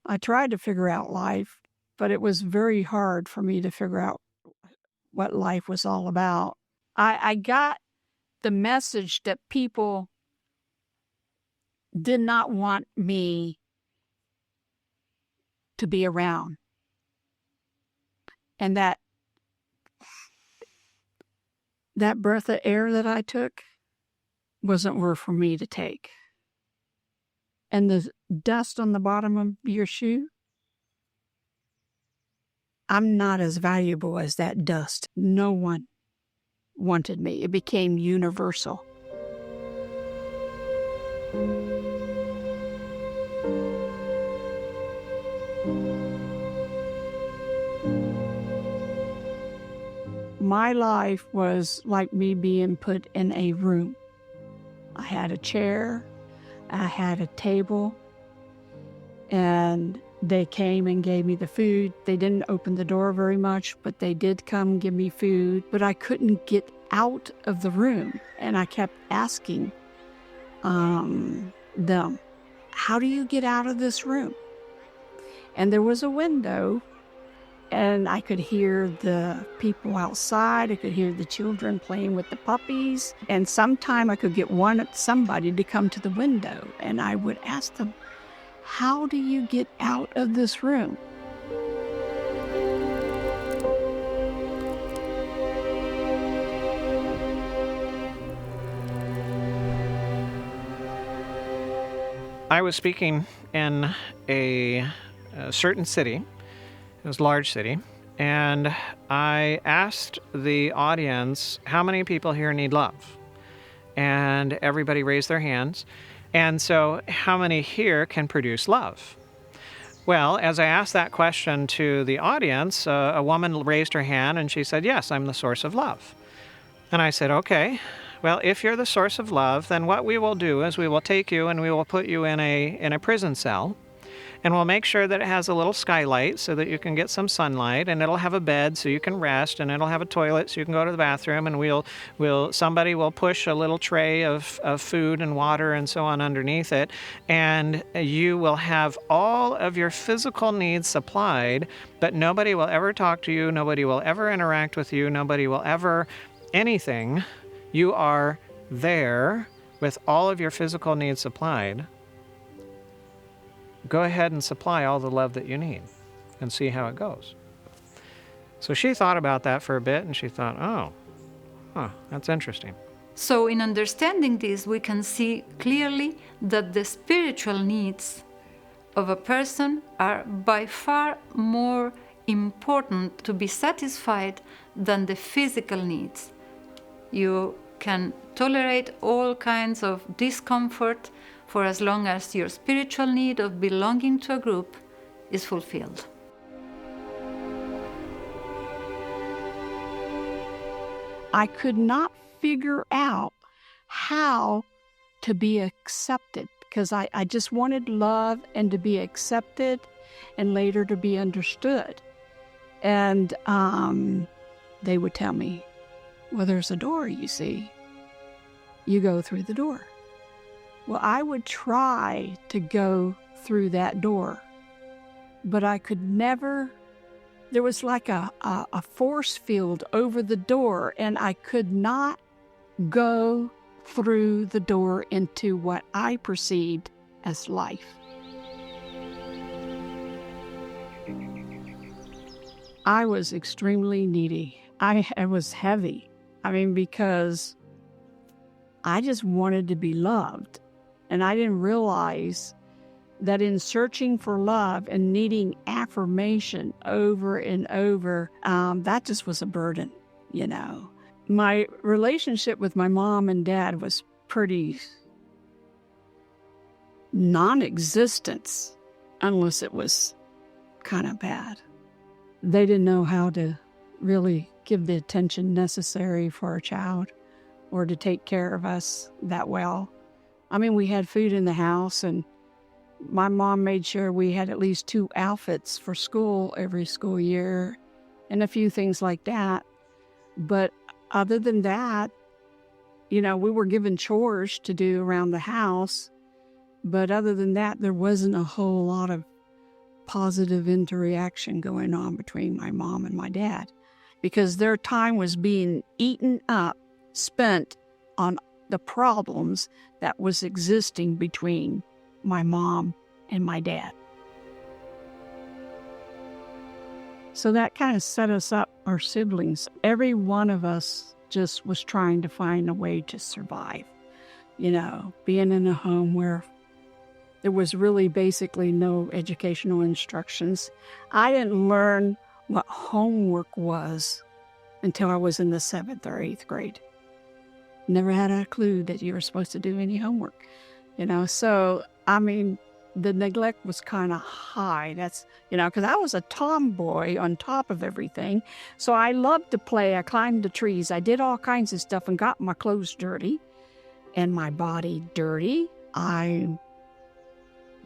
I tried to figure out life, but it was very hard for me to figure out what life was all about. I got the message that people did not want me to be around, and that breath of air that I took wasn't worth for me to take. And the dust on the bottom of your shoe, I'm not as valuable as that dust. No one wanted me. It became universal. My life was like me being put in a room. I had a chair, I had a table, and they came and gave me the food. They didn't open the door very much, but they did come give me food. But I couldn't get out of the room, and I kept asking them, how do you get out of this room? And there was a window, and I could hear the people outside. I could hear the children playing with the puppies. And sometime I could get somebody to come to the window, and I would ask them, how do you get out of this room? I was speaking in a certain city. It was a large city. And I asked the audience, how many people here need love? And everybody raised their hands. And so, how many here can produce love? Well, as I asked that question to the audience, a woman raised her hand and she said, yes, I'm the source of love. And I said, okay, well, if you're the source of love, then what we will do is we will take you and we will put you in a prison cell. And we'll make sure that it has a little skylight so that you can get some sunlight, and it'll have a bed so you can rest, and it'll have a toilet so you can go to the bathroom, and somebody will push a little tray of food and water and so on underneath it, and you will have all of your physical needs supplied, but nobody will ever talk to you, nobody will ever interact with you, nobody will ever anything. You are there with all of your physical needs supplied. Go ahead and supply all the love that you need and see how it goes. So she thought about that for a bit, and she thought, that's interesting. So in understanding this, we can see clearly that the spiritual needs of a person are by far more important to be satisfied than the physical needs. You can tolerate all kinds of discomfort for as long as your spiritual need of belonging to a group is fulfilled. I could not figure out how to be accepted, because I just wanted love and to be accepted and later to be understood. And they would tell me, well, there's a door, you see. You go through the door. Well, I would try to go through that door, but I could never. There was like a force field over the door, and I could not go through the door into what I perceived as life. I was extremely needy. I was heavy. Because I just wanted to be loved. And I didn't realize that in searching for love and needing affirmation over and over, that just was a burden, My relationship with my mom and dad was pretty non-existent, unless it was kind of bad. They didn't know how to really give the attention necessary for a child or to take care of us that well. We had food in the house, and my mom made sure we had at least 2 outfits for school every school year and a few things like that. But other than that, we were given chores to do around the house. But other than that, there wasn't a whole lot of positive interaction going on between my mom and my dad, because their time was being eaten up, spent on the problems that was existing between my mom and my dad. So that kind of set us up, our siblings. Every one of us just was trying to find a way to survive. You know, being in a home where there was really basically no educational instructions. I didn't learn what homework was until I was in the 7th or 8th grade. Never had a clue that you were supposed to do any homework, you know. So, I mean, the neglect was kind of high. That's, you know, because I was a tomboy on top of everything. So I loved to play. I climbed the trees. I did all kinds of stuff and got my clothes dirty and my body dirty. I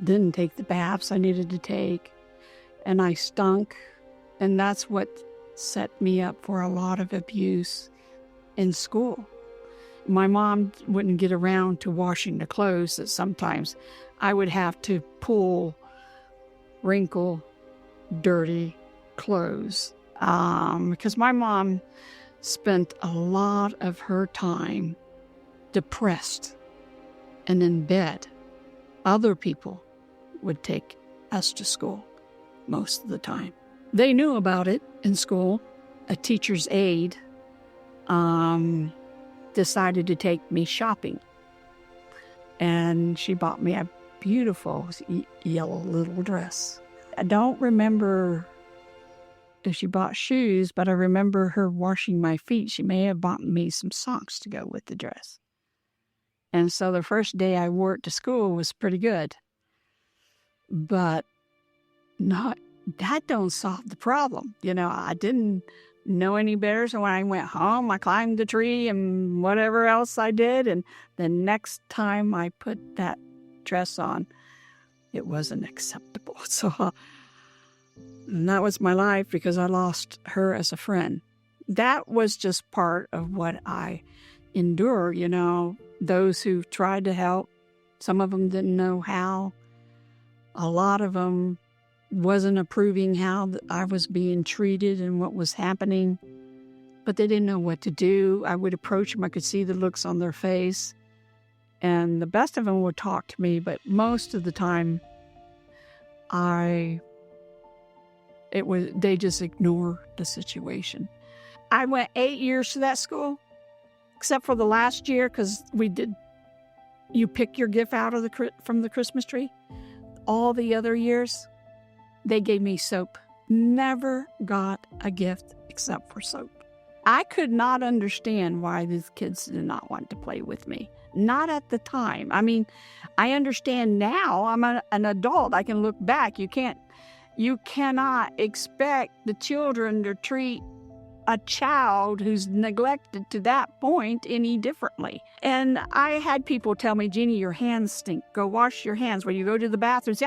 didn't take the baths I needed to take, and I stunk. And that's what set me up for a lot of abuse in school. My mom wouldn't get around to washing the clothes, that sometimes I would have to pull wrinkle, dirty clothes. Because my mom spent a lot of her time depressed and in bed. Other people would take us to school most of the time. They knew about it in school. A teacher's aide decided to take me shopping. And she bought me a beautiful yellow little dress. I don't remember if she bought shoes, but I remember her washing my feet. She may have bought me some socks to go with the dress. And so the first day I wore it to school was pretty good. But that don't solve the problem. You know, I didn't know any better. So when I went home, I climbed the tree and whatever else I did. And the next time I put that dress on, it wasn't acceptable. So and that was my life, because I lost her as a friend. That was just part of what I endure, you know. Those who tried to help, some of them didn't know how. A lot of them wasn't approving how I was being treated and what was happening, but they didn't know what to do. I would approach them. I could see the looks on their face, and the best of them would talk to me, but most of the time, they just ignore the situation. I went 8 years to that school, except for the last year, because you pick your gift out of from the Christmas tree. All the other years, they gave me soap. Never got a gift except for soap. I could not understand why these kids did not want to play with me. Not at the time. I mean, I understand now. I'm an adult. I can look back. You cannot expect the children to treat a child who's neglected to that point any differently. And I had people tell me, Jeannie, your hands stink. Go wash your hands when you go to the bathroom. See,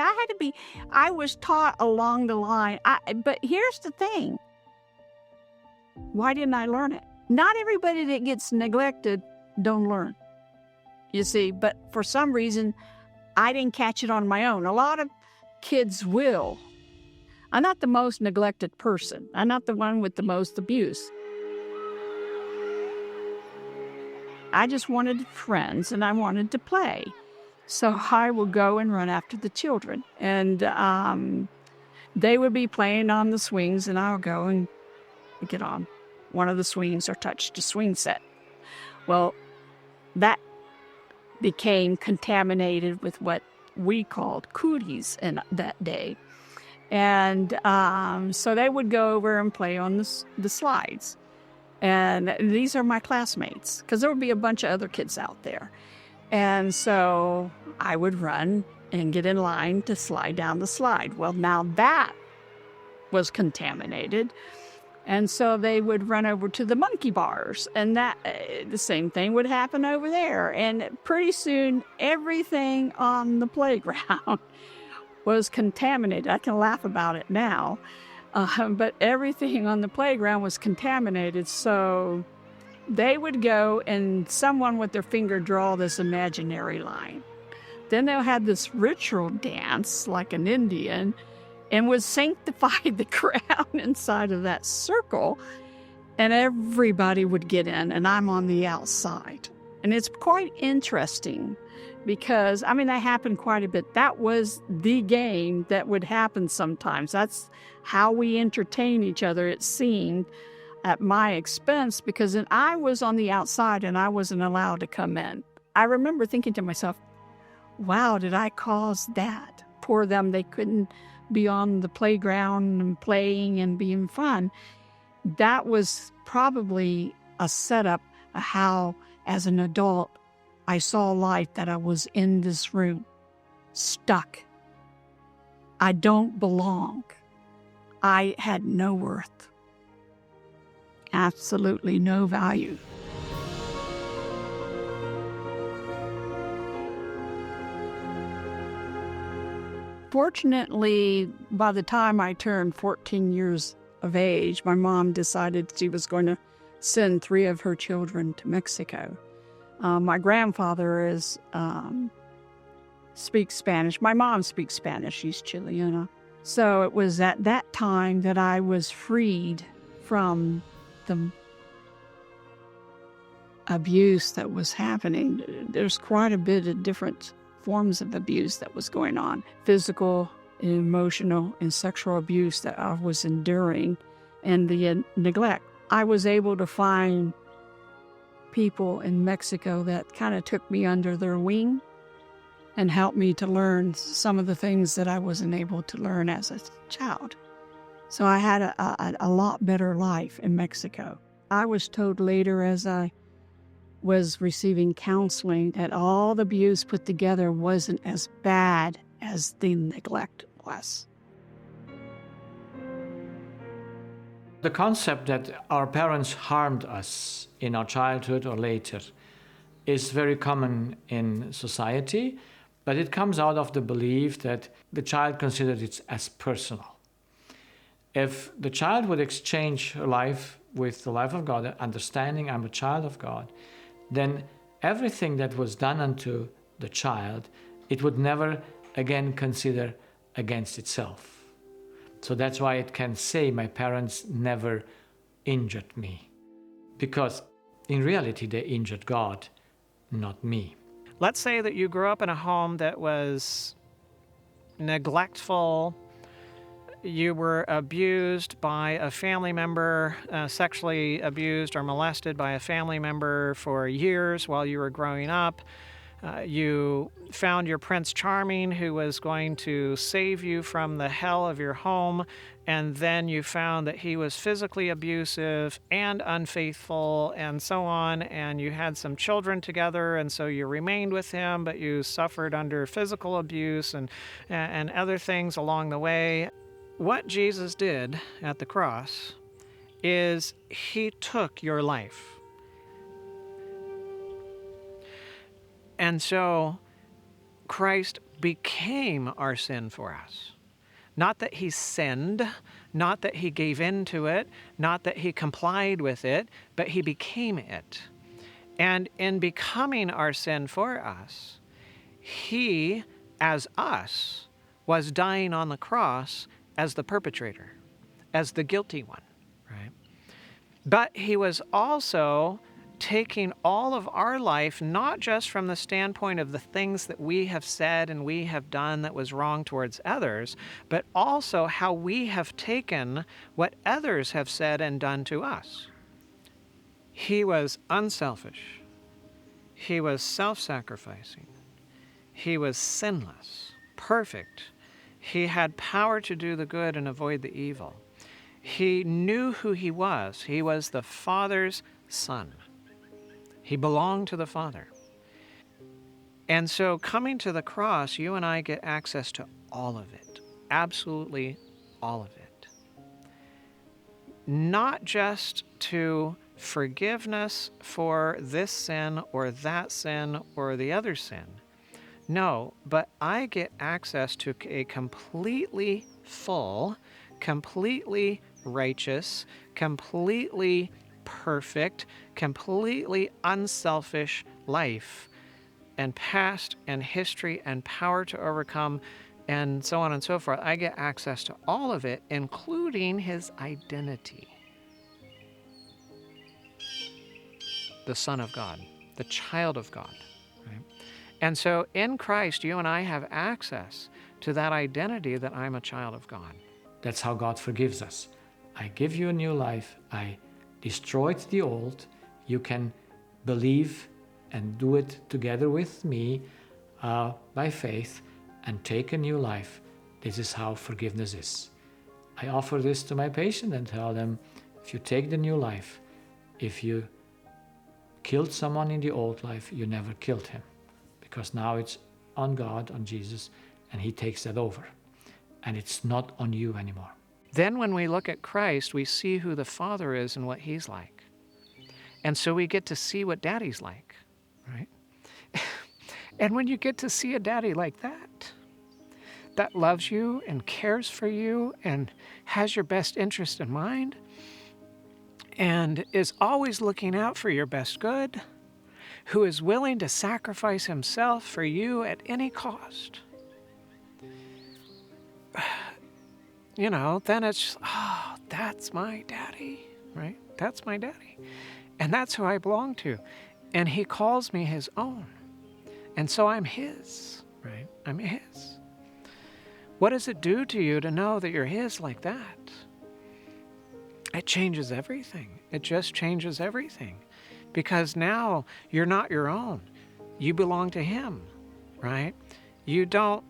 I was taught along the line. But here's the thing. Why didn't I learn it? Not everybody that gets neglected don't learn. You see, but for some reason, I didn't catch it on my own. A lot of kids will. I'm not the most neglected person. I'm not the one with the most abuse. I just wanted friends and I wanted to play. So I would go and run after the children. And they would be playing on the swings, and I would go and get on one of the swings or touch the swing set. Well, that became contaminated with what we called cooties in that day. And so they would go over and play on the slides. And these are my classmates, because there would be a bunch of other kids out there. And so I would run and get in line to slide down the slide. Well, now that was contaminated. And so they would run over to the monkey bars, and that the same thing would happen over there. And pretty soon, everything on the playground was contaminated. I can laugh about it now, but everything on the playground was contaminated. So they would go and someone with their finger draw this imaginary line. Then they'll have this ritual dance like an Indian, and would sanctify the crowd inside of that circle, and everybody would get in, and I'm on the outside. And it's quite interesting because, that happened quite a bit. That was the game that would happen sometimes. That's how we entertain each other, it seemed, at my expense, because then I was on the outside and I wasn't allowed to come in. I remember thinking to myself, wow, did I cause that? Poor them, they couldn't be on the playground and playing and being fun. That was probably a setup of how, as an adult, I saw life, that I was in this room, stuck. I don't belong. I had no worth. Absolutely no value. Fortunately, by the time I turned 14 years of age, my mom decided she was going to send 3 of her children to Mexico. My grandfather speaks Spanish. My mom speaks Spanish. She's Chileana. So it was at that time that I was freed from the abuse that was happening. There's quite a bit of different forms of abuse that was going on. Physical, emotional, and sexual abuse that I was enduring, and the neglect. I was able to find people in Mexico that kind of took me under their wing and helped me to learn some of the things that I wasn't able to learn as a child. So I had a lot better life in Mexico. I was told later, as I was receiving counseling, that all the abuse put together wasn't as bad as the neglect was. The concept that our parents harmed us in our childhood or later is very common in society, but it comes out of the belief that the child considered it as personal. If the child would exchange her life with the life of God, understanding I'm a child of God, then everything that was done unto the child, it would never again consider against itself. So that's why it can say, my parents never injured me. Because in reality, they injured God, not me. Let's say that you grew up in a home that was neglectful. You were abused by a family member, sexually abused or molested by a family member for years while you were growing up. You found your Prince Charming, who was going to save you from the hell of your home, and then you found that he was physically abusive and unfaithful and so on, and you had some children together, and so you remained with him, but you suffered under physical abuse and other things along the way. What Jesus did at the cross is he took your life. And so Christ became our sin for us. Not that he sinned, not that he gave in to it, not that he complied with it, but he became it. And in becoming our sin for us, he, as us, was dying on the cross as the perpetrator, as the guilty one, right? But he was also taking all of our life, not just from the standpoint of the things that we have said and we have done that was wrong towards others, but also how we have taken what others have said and done to us. He was unselfish. He was self-sacrificing. He was sinless, perfect. He had power to do the good and avoid the evil. He knew who he was. He was the Father's Son. He belonged to the Father. And so coming to the cross, you and I get access to all of it. Absolutely all of it. Not just to forgiveness for this sin or that sin or the other sin. No, but I get access to a completely full, completely righteous, completely perfect, completely unselfish life, and past and history and power to overcome and so on and so forth. I get access to all of it, including his identity. The Son of God, the child of God. Right? And so in Christ, you and I have access to that identity that I'm a child of God. That's how God forgives us. I give you a new life. I destroyed the old. You can believe and do it together with me by faith and take a new life. This is how forgiveness is. I offer this to my patient and tell them, if you take the new life, if you killed someone in the old life, you never killed him, because now it's on God, on Jesus, and he takes that over. And it's not on you anymore. Then when we look at Christ, we see who the Father is and what he's like. And so we get to see what Daddy's like, right? And when you get to see a daddy like that loves you and cares for you and has your best interest in mind and is always looking out for your best good, who is willing to sacrifice himself for you at any cost, you know, then it's, oh, that's my daddy, right? That's my daddy. And that's who I belong to. And he calls me his own. And so I'm his, right? I'm his. What does it do to you to know that you're his like that? It changes everything. It just changes everything. Because now you're not your own. You belong to him, right? You don't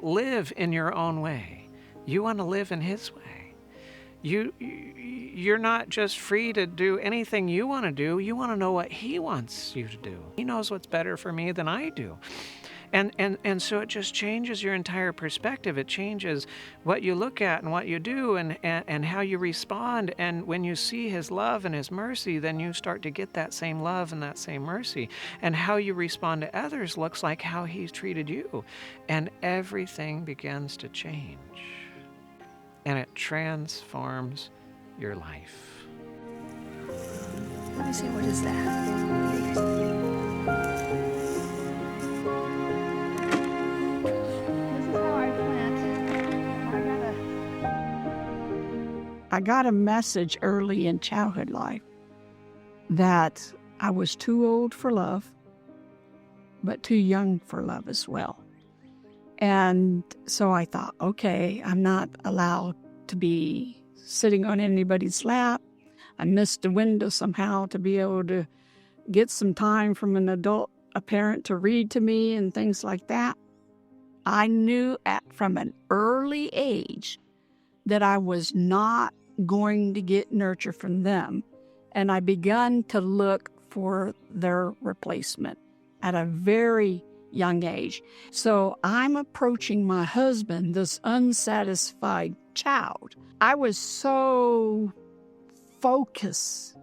live in your own way. You want to live in his way. You're not just free to do anything you want to do. You want to know what he wants you to do. He knows what's better for me than I do. And so it just changes your entire perspective. It changes what you look at and what you do and how you respond. And when you see his love and his mercy, then you start to get that same love and that same mercy. And how you respond to others looks like how he's treated you. And everything begins to change. And it transforms your life. Let me see, what is that? This is how I plant. I got a message early in childhood life that I was too old for love, but too young for love as well. And so I thought, okay, I'm not allowed to be sitting on anybody's lap. I missed a window somehow to be able to get some time from an adult, a parent, to read to me and things like that. I knew from an early age that I was not going to get nurture from them. And I began to look for their replacement at a very young age. So I'm approaching my husband, this unsatisfied child. I was so focused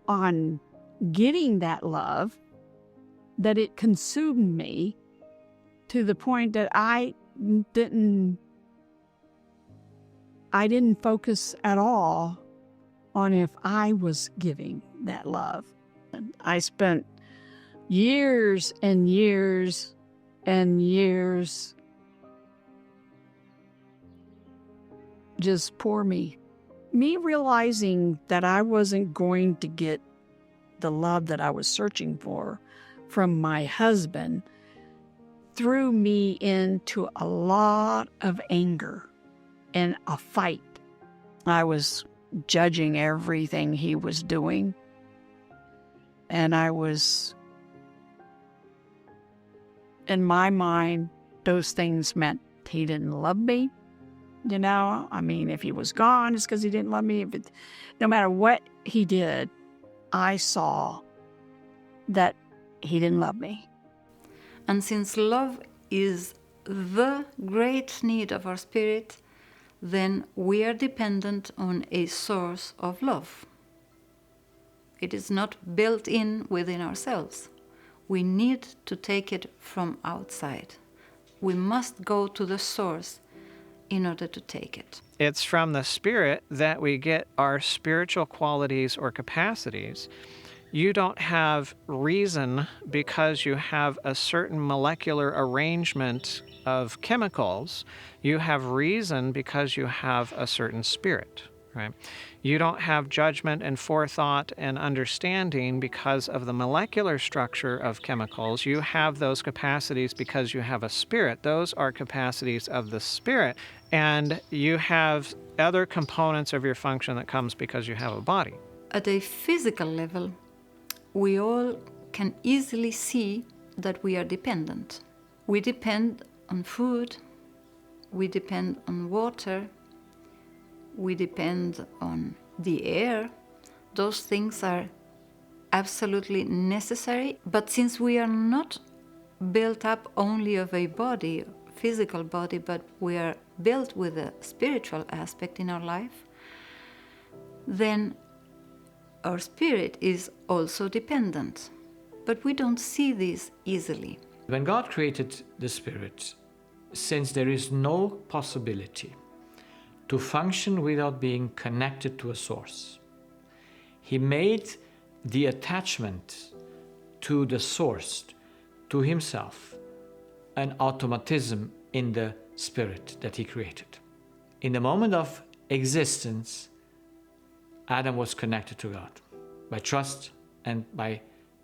on getting that love that it consumed me to the point that I didn't focus at all on if I was giving that love. And I spent years and years and years just poor me. Me realizing that I wasn't going to get the love that I was searching for from my husband threw me into a lot of anger and a fight. I was judging everything he was doing, and I was, in my mind, those things meant he didn't love me. You know, I mean, if he was gone, it's because he didn't love me. But no matter what he did, I saw that he didn't love me. And since love is the great need of our spirit, then we are dependent on a source of love. It is not built in within ourselves. We need to take it from outside. We must go to the source in order to take it. It's from the Spirit that we get our spiritual qualities or capacities. You don't have reason because you have a certain molecular arrangement of chemicals. You have reason because you have a certain spirit, right? You don't have judgment and forethought and understanding because of the molecular structure of chemicals. You have those capacities because you have a spirit. Those are capacities of the spirit. And you have other components of your function that comes because you have a body. At a physical level, we all can easily see that we are dependent. We depend on food, we depend on water, we depend on the air. Those things are absolutely necessary. But since we are not built up only of a body, physical body, but we are built with a spiritual aspect in our life, then our spirit is also dependent. But we don't see this easily. When God created the spirit, since there is no possibility to function without being connected to a source, He made the attachment to the source, to Himself, an automatism in the spirit that He created. In the moment of existence, Adam was connected to God by trust and by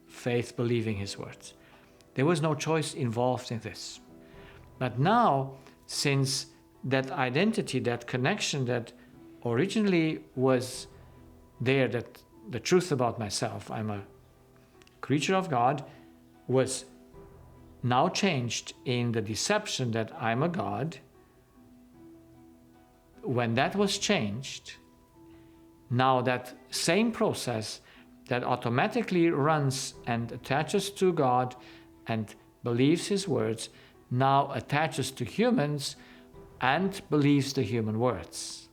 faith, believing His words. There was no choice involved in this. But now, since that identity, that connection that originally was there, that the truth about myself, I'm a creature of God, was now changed in the deception that I'm a God. When that was changed, now that same process that automatically runs and attaches to God and believes His words, now attaches to humans and believes the human words.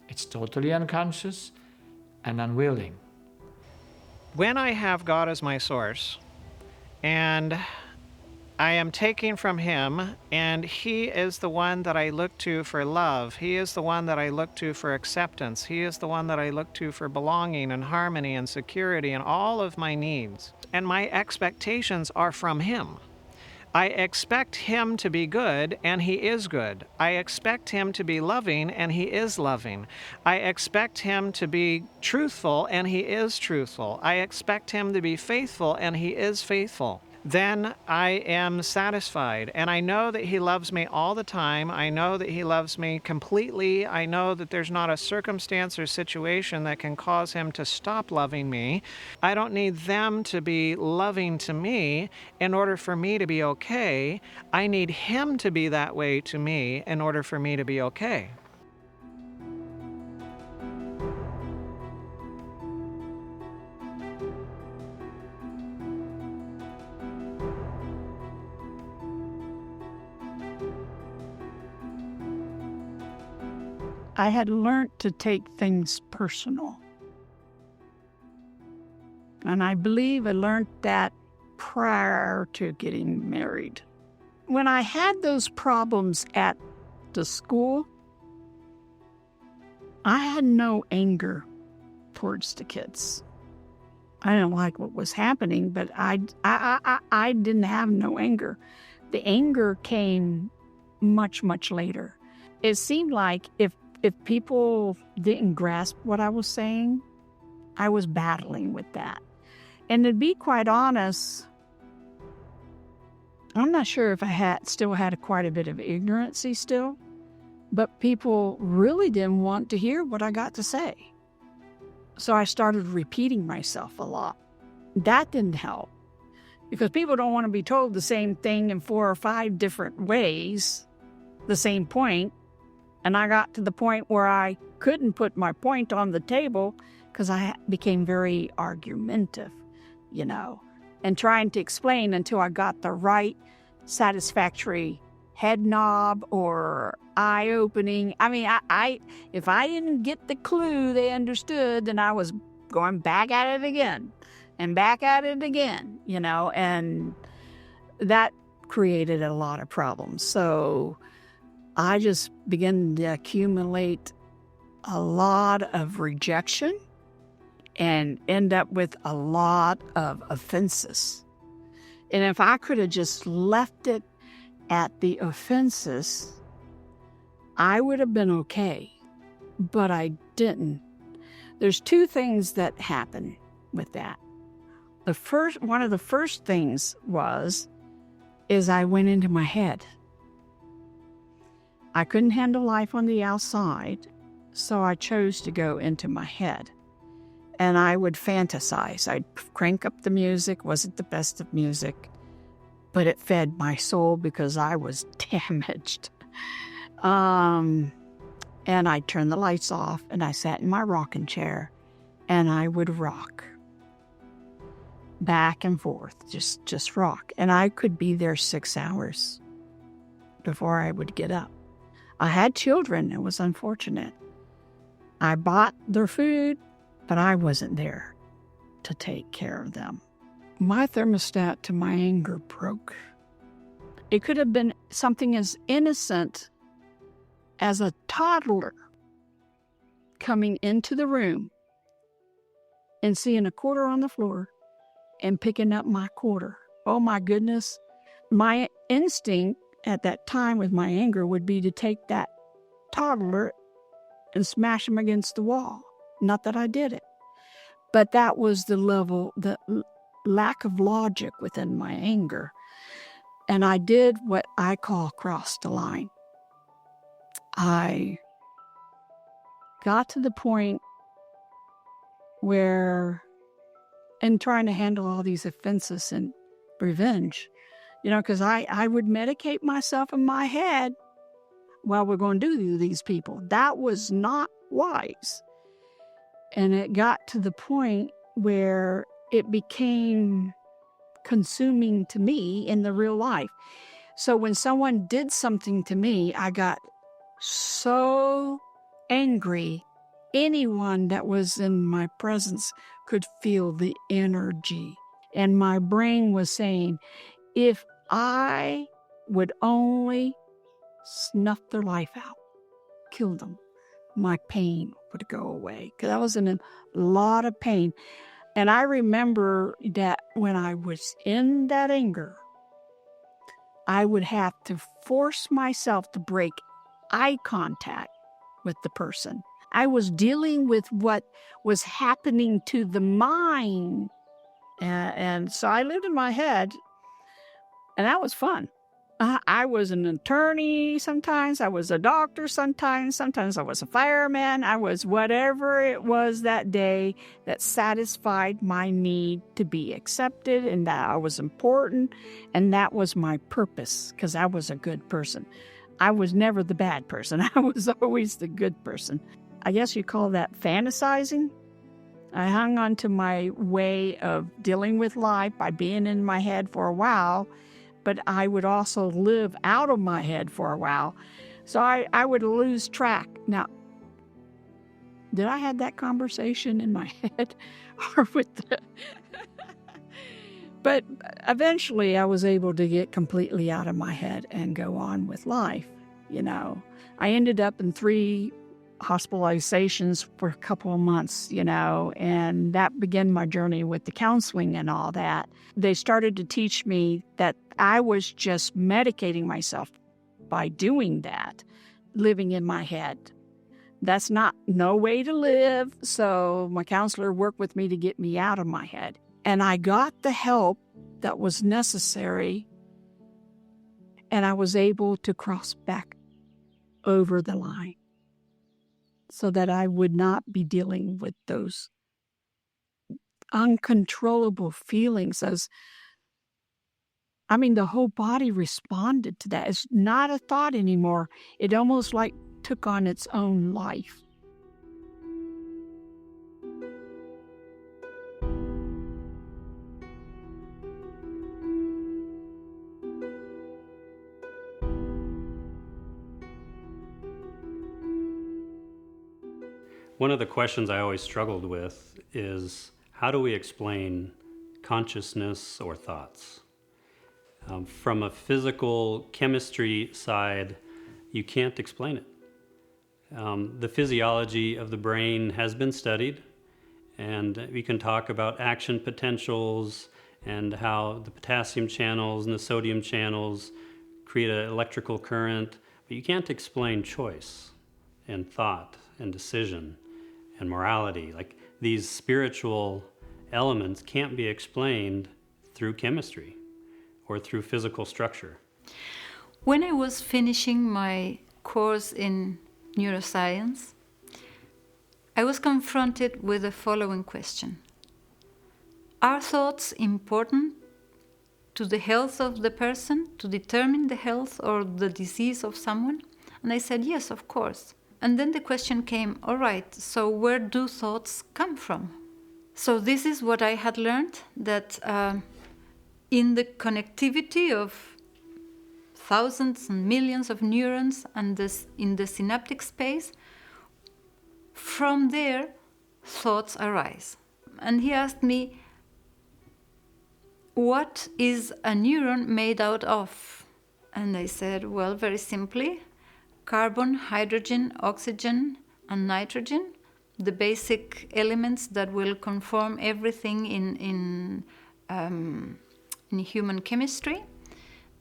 It's totally unconscious and unwilling. When I have God as my source, and I am taking from Him, and He is the one that I look to for love. He is the one that I look to for acceptance. He is the one that I look to for belonging and harmony and security and all of my needs. And my expectations are from Him. I expect Him to be good, and He is good. I expect Him to be loving, and He is loving. I expect Him to be truthful, and He is truthful. I expect Him to be faithful, and He is faithful. Then I am satisfied, and I know that He loves me all the time. I know that He loves me completely. I know that there's not a circumstance or situation that can cause Him to stop loving me. I don't need them to be loving to me in order for me to be okay. I need Him to be that way to me in order for me to be okay. I had learned to take things personal. And I believe I learned that prior to getting married. When I had those problems at the school, I had no anger towards the kids. I didn't like what was happening, but I didn't have no anger. The anger came much, much later. It seemed like if people didn't grasp what I was saying, I was battling with that. And to be quite honest, I'm not sure if I still had quite a bit of ignorancy still, but people really didn't want to hear what I got to say. So I started repeating myself a lot. That didn't help, because people don't want to be told the same thing in 4 or 5 different ways, the same point. And I got to the point where I couldn't put my point on the table because I became very argumentative, and trying to explain until I got the right satisfactory head knob or eye-opening. I mean, if I didn't get the clue they understood, then I was going back at it again and back at it again, and that created a lot of problems. So I just began to accumulate a lot of rejection and end up with a lot of offenses. And if I could have just left it at the offenses, I would have been okay. But I didn't. There's two things that happen with that. One of the first things is I went into my head. I couldn't handle life on the outside, so I chose to go into my head. And I would fantasize. I'd crank up the music, wasn't the best of music, but it fed my soul because I was damaged. And I'd turn the lights off, and I sat in my rocking chair, and I would rock. Back and forth, just rock. And I could be there 6 hours before I would get up. I had children. It was unfortunate. I bought their food, but I wasn't there to take care of them. My thermostat to my anger broke. It could have been something as innocent as a toddler coming into the room and seeing a quarter on the floor and picking up my quarter. Oh my goodness. My instinct at that time with my anger would be to take that toddler and smash him against the wall. Not that I did it, but that was the level, the lack of logic within my anger. And I did what I call cross the line. I got to the point where, in trying to handle all these offenses and revenge, because I would medicate myself in my head, well, we're going to do to these people. That was not wise. And it got to the point where it became consuming to me in the real life. So when someone did something to me, I got so angry. Anyone that was in my presence could feel the energy. And my brain was saying, if I would only snuff their life out, kill them, my pain would go away. Because I was in a lot of pain. And I remember that when I was in that anger, I would have to force myself to break eye contact with the person. I was dealing with what was happening to the mind. And so I lived in my head, and that was fun. I was an attorney sometimes. I was a doctor sometimes. Sometimes I was a fireman. I was whatever it was that day that satisfied my need to be accepted and that I was important. And that was my purpose, because I was a good person. I was never the bad person. I was always the good person. I guess you call that fantasizing. I hung on to my way of dealing with life by being in my head for a while, but I would also live out of my head for a while. So I would lose track. Now, did I have that conversation in my head or with the... But eventually I was able to get completely out of my head and go on with life, I ended up in 3 hospitalizations for a couple of months, and that began my journey with the counseling and all that. They started to teach me that I was just medicating myself by doing that, living in my head. That's no way to live. So my counselor worked with me to get me out of my head. And I got the help that was necessary, and I was able to cross back over the line so that I would not be dealing with those uncontrollable feelings. The whole body responded to that. It's not a thought anymore. It almost like took on its own life. One of the questions I always struggled with is, how do we explain consciousness or thoughts? From a physical chemistry side, you can't explain it. The physiology of the brain has been studied, And we can talk about action potentials and how the potassium channels and the sodium channels create an electrical current, but you can't explain choice and thought and decision and morality. Like, these spiritual elements can't be explained through chemistry or through physical structure. When I was finishing my course in neuroscience, I was confronted with the following question. Are thoughts important to the health of the person, to determine the health or the disease of someone? And I said, yes, of course. And then the question came, all right, so where do thoughts come from? So this is what I had learned, that in the connectivity of thousands and millions of neurons and in the synaptic space, from there, thoughts arise. And he asked me, what is a neuron made out of? And I said, well, very simply, carbon, hydrogen, oxygen, and nitrogen, the basic elements that will conform everything in human chemistry,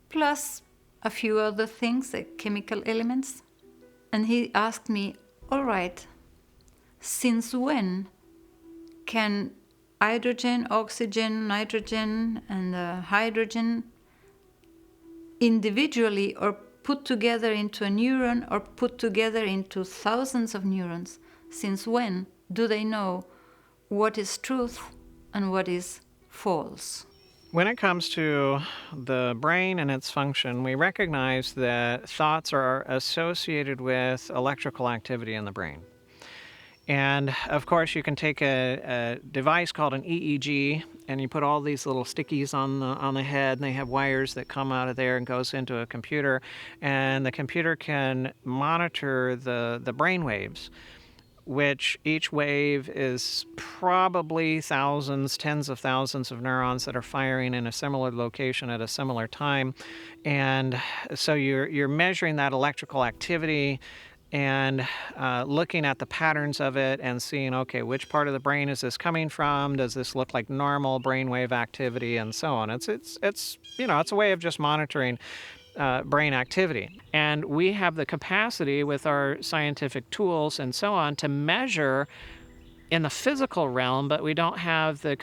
plus a few other things, like chemical elements. And he asked me, all right, since when can hydrogen, oxygen, nitrogen, and hydrogen individually or put together into a neuron or put together into thousands of neurons? Since when do they know what is truth and what is false? When it comes to the brain and its function, we recognize that thoughts are associated with electrical activity in the brain. And of course, you can take a device called an EEG, and you put all these little stickies on the head, and they have wires that come out of there and goes into a computer, and the computer can monitor the brain waves, which each wave is probably thousands, tens of thousands of neurons that are firing in a similar location at a similar time. And so you're measuring that electrical activity and looking at the patterns of it and seeing, okay, which part of the brain is this coming from? Does this look like normal brainwave activity, and so on? It's a way of just monitoring brain activity. And we have the capacity with our scientific tools and so on to measure in the physical realm, but we don't have the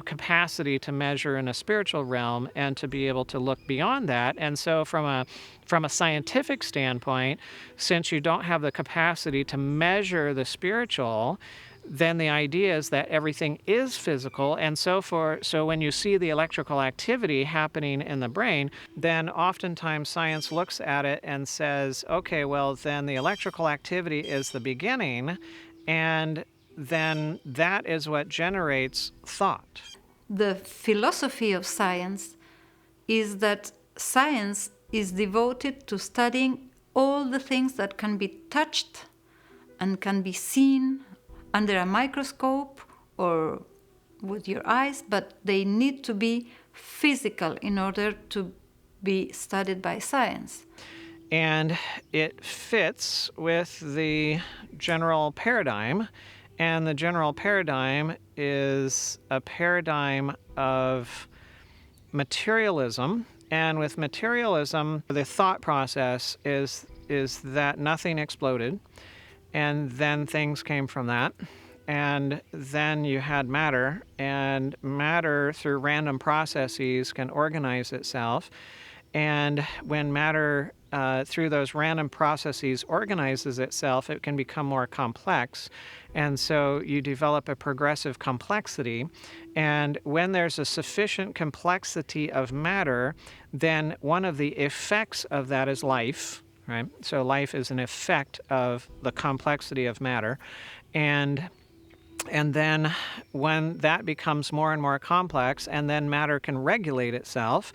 capacity to measure in a spiritual realm and to be able to look beyond that. And so from a scientific standpoint, since you don't have the capacity to measure the spiritual, then the idea is that everything is physical. And so when you see the electrical activity happening in the brain, then oftentimes science looks at it and says, okay, well, then the electrical activity is the beginning, and then that is what generates thought. The philosophy of science is that science is devoted to studying all the things that can be touched and can be seen under a microscope or with your eyes, but they need to be physical in order to be studied by science. And it fits with the general paradigm. And the general paradigm is a paradigm of materialism. And with materialism, the thought process is that nothing exploded, and then things came from that. And then you had matter, and matter through random processes can organize itself. And when matter through those random processes organizes itself, it can become more complex. And so you develop a progressive complexity. And when there's a sufficient complexity of matter, then one of the effects of that is life, right? So life is an effect of the complexity of matter. And then when that becomes more and more complex, and then matter can regulate itself,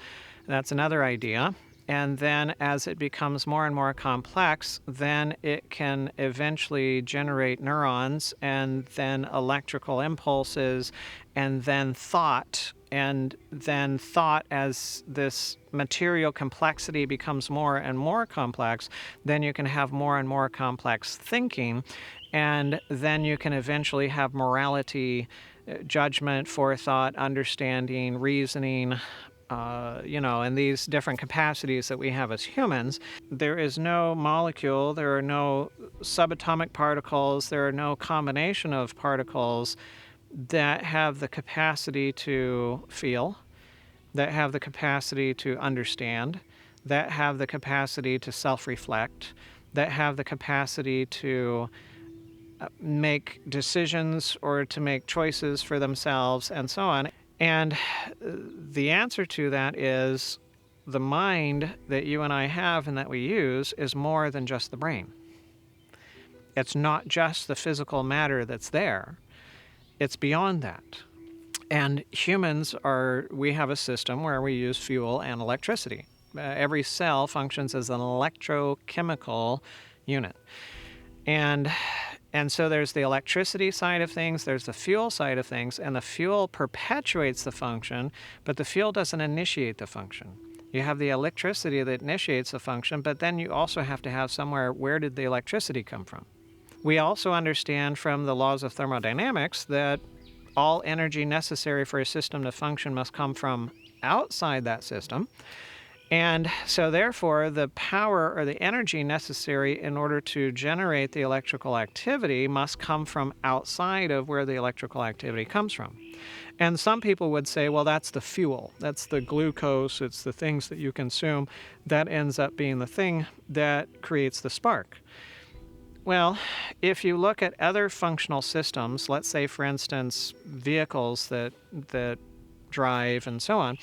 that's another idea. And then as it becomes more and more complex, then it can eventually generate neurons, and then electrical impulses, and then thought. And then thought, as this material complexity becomes more and more complex, then you can have more and more complex thinking. And then you can eventually have morality, judgment, forethought, understanding, reasoning, and these different capacities that we have as humans. There is no molecule, there are no subatomic particles, there are no combination of particles that have the capacity to feel, that have the capacity to understand, that have the capacity to self-reflect, that have the capacity to make decisions or to make choices for themselves, and so on. And the answer to that is the mind that you and I have and that we use is more than just the brain. It's not just the physical matter that's there. It's beyond that. And humans we have a system where we use fuel and electricity. Every cell functions as an electrochemical unit. And so there's the electricity side of things, there's the fuel side of things, and the fuel perpetuates the function, but the fuel doesn't initiate the function. You have the electricity that initiates the function, but then you also have to have somewhere, where did the electricity come from? We also understand from the laws of thermodynamics that all energy necessary for a system to function must come from outside that system. And so therefore, the power or the energy necessary in order to generate the electrical activity must come from outside of where the electrical activity comes from. And some people would say, well, that's the fuel. That's the glucose. It's the things that you consume. That ends up being the thing that creates the spark. Well, if you look at other functional systems, let's say, for instance, vehicles that drive and so on,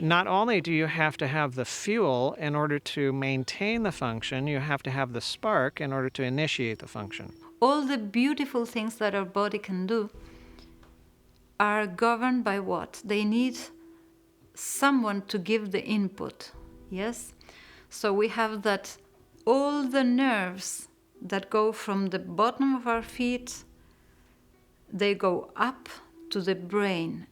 not only do you have to have the fuel in order to maintain the function, you have to have the spark in order to initiate the function. All the beautiful things that our body can do are governed by what? They need someone to give the input, yes? So we have that all the nerves that go from the bottom of our feet, they go up to the brain,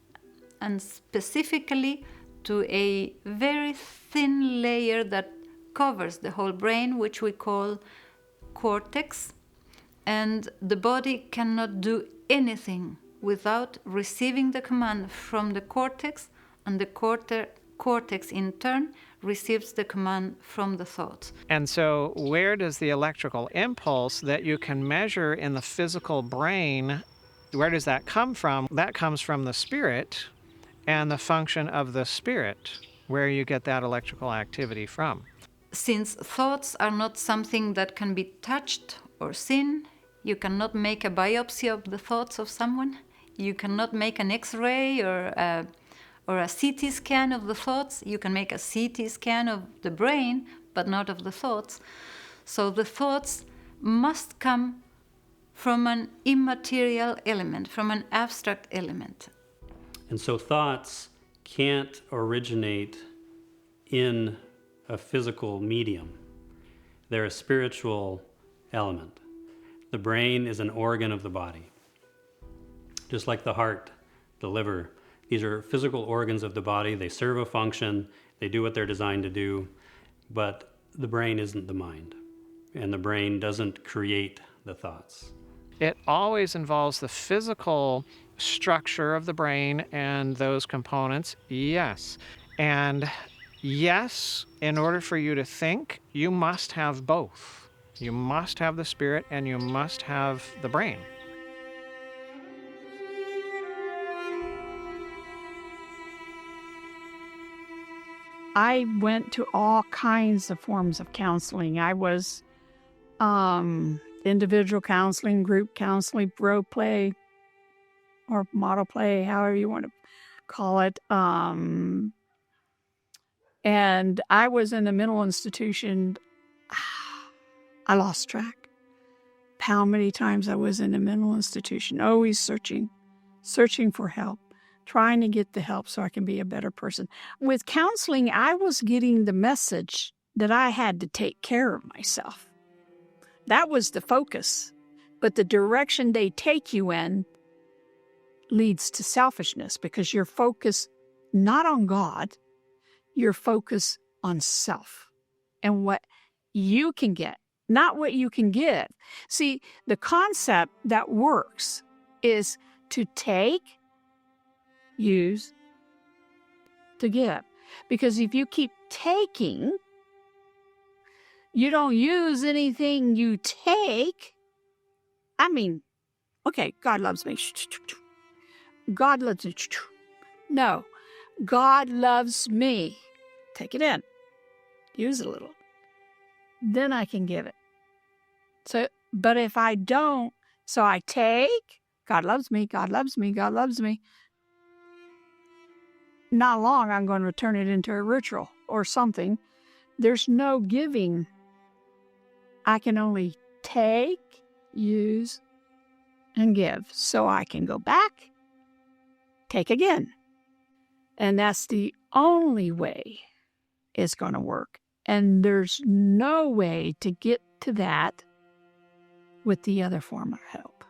and specifically to a very thin layer that covers the whole brain, which we call cortex. And the body cannot do anything without receiving the command from the cortex, and the cortex in turn receives the command from the thoughts. And so where does the electrical impulse that you can measure in the physical brain, where does that come from? That comes from the spirit and the function of the spirit, where you get that electrical activity from. Since thoughts are not something that can be touched or seen, you cannot make a biopsy of the thoughts of someone. You cannot make an X-ray or a CT scan of the thoughts. You can make a CT scan of the brain, but not of the thoughts. So the thoughts must come from an immaterial element, from an abstract element. And so thoughts can't originate in a physical medium. They're a spiritual element. The brain is an organ of the body. Just like the heart, the liver, these are physical organs of the body. They serve a function. They do what they're designed to do. But the brain isn't the mind. And the brain doesn't create the thoughts. It always involves the physical structure of the brain and those components, yes. And yes, in order for you to think, you must have both. You must have the spirit and you must have the brain. I went to all kinds of forms of counseling. I was individual counseling, group counseling, role play, or model play, however you want to call it. And I was in a mental institution. I lost track how many times I was in a mental institution, always searching for help, trying to get the help so I can be a better person. With counseling, I was getting the message that I had to take care of myself. That was the focus. But the direction they take you in leads to selfishness because you're focused not on God, you're focused on self and what you can get not what you can give. See, the concept that works is to take, use, to give. Because if you keep taking, you don't use anything you take. I mean, okay, God loves me. God loves me. No, God loves me. Take it in. Use it a little. Then I can give it. So, but if I don't, so I take, God loves me, God loves me, God loves me. Not long, I'm going to turn it into a ritual or something. There's no giving. I can only take, use, and give. So I can go back, take again. And that's the only way it's going to work. And there's no way to get to that with the other form of help.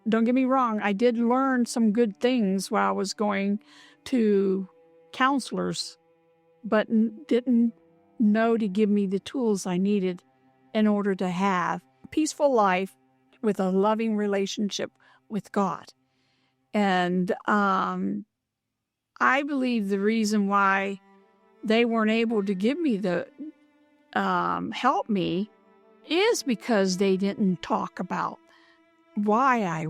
Don't get me wrong, I did learn some good things while I was going to counselors, but didn't know to give me the tools I needed in order to have a peaceful life with a loving relationship with God. And I believe the reason why they weren't able to give me the help me is because they didn't talk about why I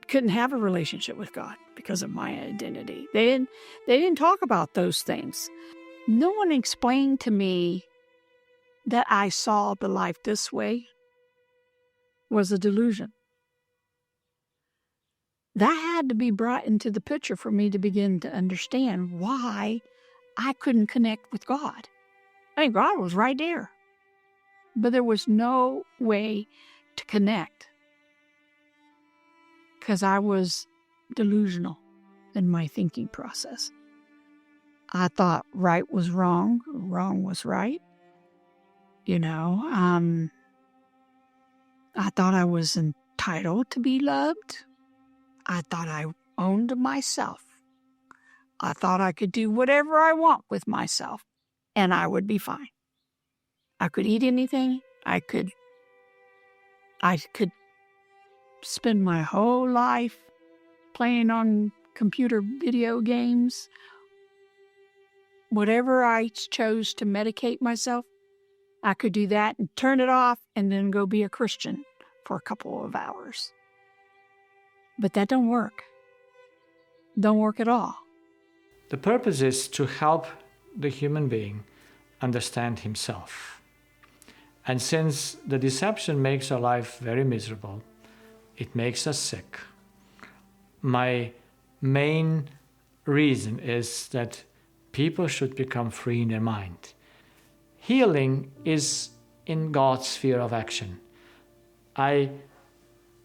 couldn't have a relationship with God because of my identity. They didn't talk about those things. No one explained to me that I saw the life this way was a delusion. That had to be brought into the picture for me to begin to understand why I couldn't connect with God. I mean, God was right there, but there was no way to connect because I was delusional in my thinking process. I thought right was wrong, wrong was right. You know, I thought I was entitled to be loved. I thought I owned myself. I thought I could do whatever I want with myself and I would be fine. I could eat anything. I could spend my whole life playing on computer video games. Whatever I chose to medicate myself, I could do that and turn it off and then go be a Christian for a couple of hours. But that don't work. Don't work at all. The purpose is to help the human being understand himself. And since the deception makes our life very miserable, it makes us sick. My main reason is that people should become free in their mind. Healing is in God's sphere of action. I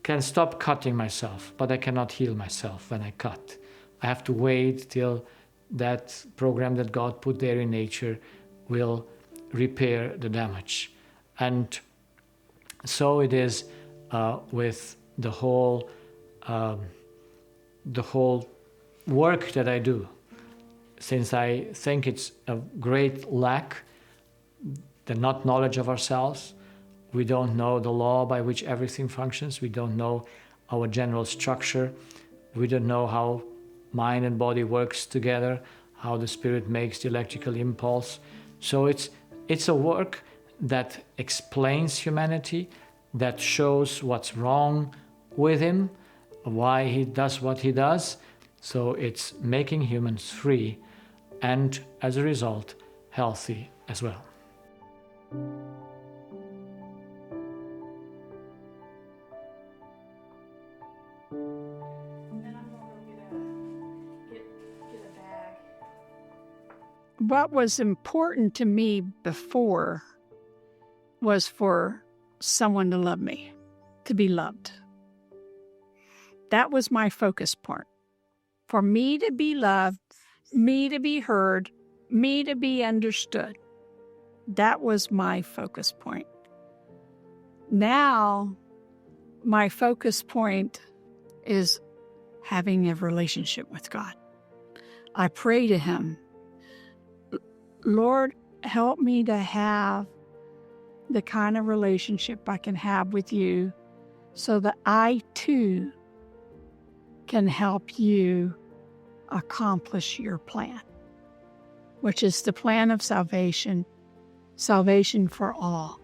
can stop cutting myself, but I cannot heal myself when I cut. I have to wait till that program that God put there in nature will repair the damage. And so it is with the whole work that I do. Since I think it's a great lack, the not knowledge of ourselves, we don't know the law by which everything functions, we don't know our general structure, we don't know how mind and body works together, how the spirit makes the electrical impulse. So it's a work that explains humanity, that shows what's wrong with him, why he does what he does. So it's making humans free and, as a result, healthy as well. What was important to me before was for someone to love me, to be loved. That was my focus point. For me to be loved, me to be heard, me to be understood. That was my focus point. Now, my focus point is having a relationship with God. I pray to Him, Lord, help me to have the kind of relationship I can have with you so that I too can help you accomplish your plan, which is the plan of salvation, salvation for all.